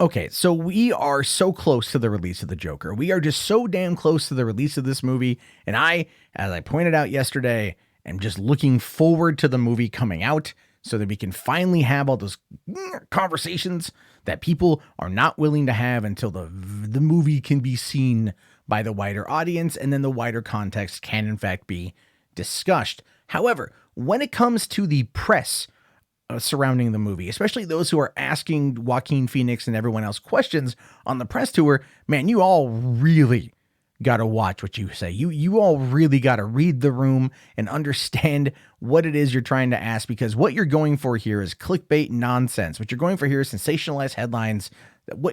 Okay, so we are so close to the release of the Joker. We are just so damn close to the release of this movie. And as I pointed out yesterday, am just looking forward to the movie coming out so that we can finally have all those conversations that people are not willing to have until the movie can be seen by the wider audience, and then the wider context can in fact be discussed. However, when it comes to the press surrounding the movie, especially those who are asking Joaquin Phoenix and everyone else questions on the press tour, man, you all really got to watch what you say. You all really got to read the room and understand what it is you're trying to ask, because what you're going for here is clickbait nonsense. What you're going for here is sensationalized headlines.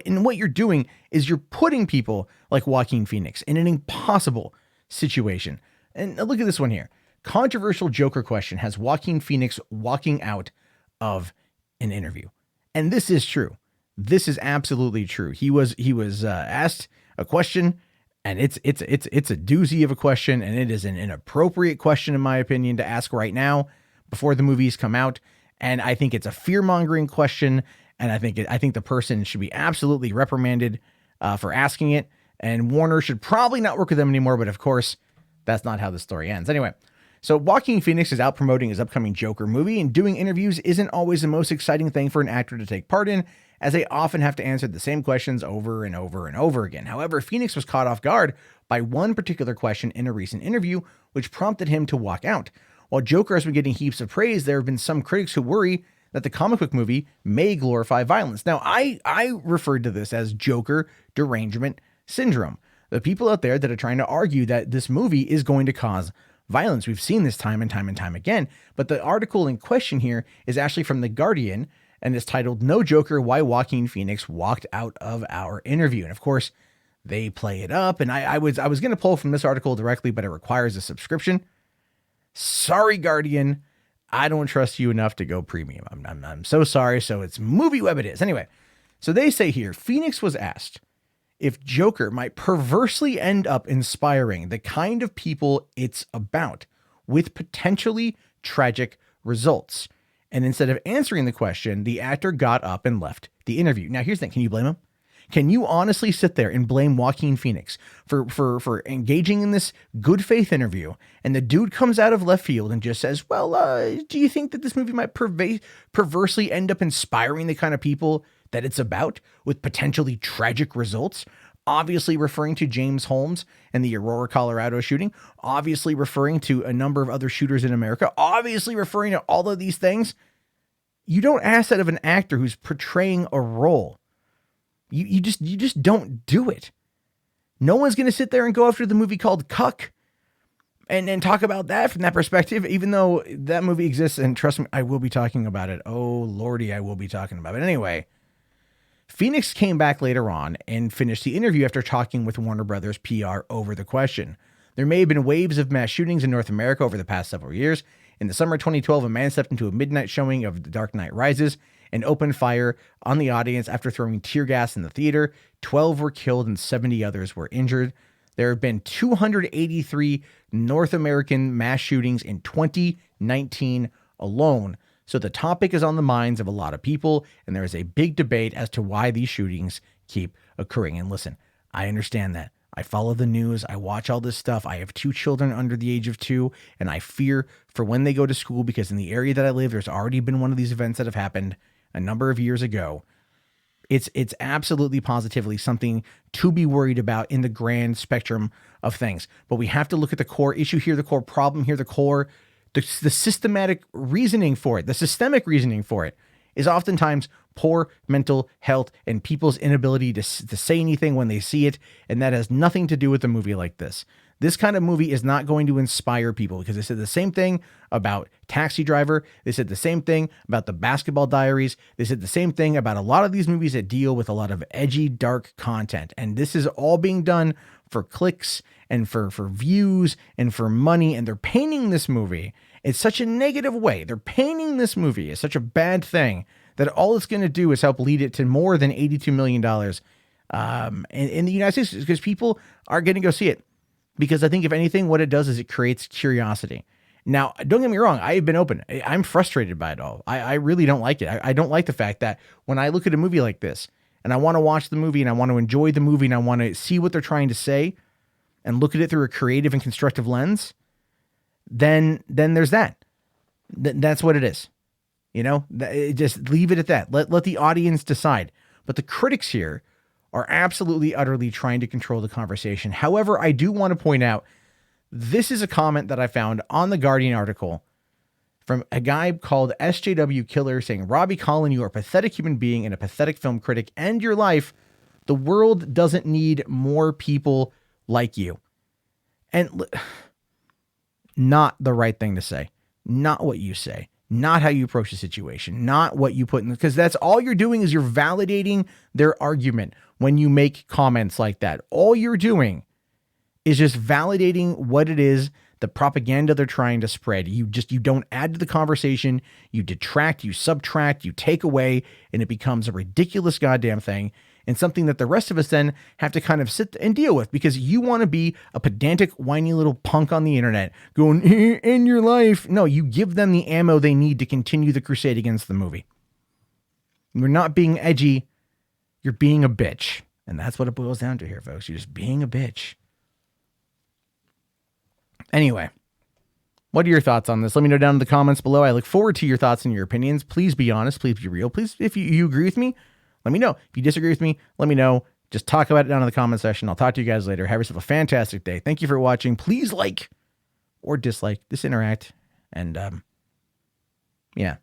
And what you're doing is you're putting people like Joaquin Phoenix in an impossible situation. And look at this one here. Controversial Joker question has Joaquin Phoenix walking out of an interview. And this is true. This is absolutely true. He was asked a question, and it's a doozy of a question, and it is an inappropriate question in my opinion to ask right now before the movies come out. And I think it's a fear-mongering question, and I think the person should be absolutely reprimanded for asking it. And Warner should probably not work with them anymore. But of course, that's not how the story ends. Anyway. So Joaquin Phoenix is out promoting his upcoming Joker movie, and doing interviews isn't always the most exciting thing for an actor to take part in, as they often have to answer the same questions over and over and over again. However, Phoenix was caught off guard by one particular question in a recent interview, which prompted him to walk out. While Joker has been getting heaps of praise, there have been some critics who worry that the comic book movie may glorify violence. Now, I referred to this as Joker Derangement Syndrome. The people out there that are trying to argue that this movie is going to cause violence. We've seen this time and time and time again. But the article in question here is actually from The Guardian, and it's titled "No Joker, Why Joaquin Phoenix Walked Out of Our Interview." And of course, they play it up. And I was going to pull from this article directly, but it requires a subscription. Sorry, Guardian. I don't trust you enough to go premium. I'm so sorry. So it's MovieWeb it is. Anyway, so they say here, Phoenix was asked if Joker might perversely end up inspiring the kind of people it's about, with potentially tragic results. And instead of answering the question, the actor got up and left the interview. Now, here's the thing. Can you blame him? Can you honestly sit there and blame Joaquin Phoenix for engaging in this good faith interview, and the dude comes out of left field and just says, well, do you think that this movie might perversely end up inspiring the kind of people that it's about, with potentially tragic results? Obviously referring to James Holmes and the Aurora, Colorado shooting, obviously referring to a number of other shooters in America, obviously referring to all of these things. You don't ask that of an actor who's portraying a role. You just don't do it. No one's going to sit there and go after the movie called Cuck and talk about that from that perspective, even though that movie exists. And trust me, I will be talking about it. Oh, Lordy, I will be talking about it. Anyway, Phoenix came back later on and finished the interview after talking with Warner Brothers PR over the question. There may have been waves of mass shootings in North America over the past several years. In the summer of 2012, a man stepped into a midnight showing of The Dark Knight Rises and opened fire on the audience after throwing tear gas in the theater. 12 were killed and 70 others were injured. There have been 283 North American mass shootings in 2019 alone. So the topic is on the minds of a lot of people, and there is a big debate as to why these shootings keep occurring. And listen, I understand that. I follow the news. I watch all this stuff. I have 2 children under the age of 2, and I fear for when they go to school, because in the area that I live, there's already been one of these events that have happened a number of years ago. It's absolutely positively something to be worried about in the grand spectrum of things. But we have to look at the core issue here, the core problem here, the systematic reasoning for it, the systemic reasoning for it is oftentimes poor mental health and people's inability to say anything when they see it. And that has nothing to do with a movie like this. This kind of movie is not going to inspire people, because they said the same thing about Taxi Driver. They said the same thing about The Basketball Diaries. They said the same thing about a lot of these movies that deal with a lot of edgy, dark content. And this is all being done for clicks and for views and for money. And they're painting this movie in such a negative way. They're painting this movie as such a bad thing that all it's going to do is help lead it to more than $82 million in the United States, because people are going to go see it. Because I think, if anything, what it does is it creates curiosity. Now, don't get me wrong. I have been open. I'm frustrated by it all. I really don't like it. I don't like the fact that when I look at a movie like this, and I want to watch the movie and I want to enjoy the movie and I want to see what they're trying to say and look at it through a creative and constructive lens, then there's that. That's what it is. You know, just leave it at that. Let the audience decide. But the critics here are absolutely, utterly trying to control the conversation. However, I do want to point out, this is a comment that I found on the Guardian article from a guy called SJW Killer saying, Robbie Collin, you are a pathetic human being and a pathetic film critic. End your life. The world doesn't need more people like you. And not the right thing to say. Not what you say. Not how you approach the situation. Not what you put in, because that's all you're doing is you're validating their argument when you make comments like that. All you're doing is just validating what it is, the propaganda they're trying to spread. You don't add to the conversation. You detract, you subtract, you take away, and it becomes a ridiculous goddamn thing, and something that the rest of us then have to kind of sit and deal with, because you want to be a pedantic, whiny little punk on the internet going, in your life. No, you give them the ammo they need to continue the crusade against the movie. You're not being edgy. You're being a bitch. And that's what it boils down to here, folks. You're just being a bitch. Anyway, what are your thoughts on this? Let me know down in the comments below. I look forward to your thoughts and your opinions. Please be honest. Please be real. Please, if you agree with me, let me know. If you disagree with me, let me know. Just talk about it down in the comment section. I'll talk to you guys later. Have yourself a fantastic day. Thank you for watching. Please like or dislike this interact. And yeah.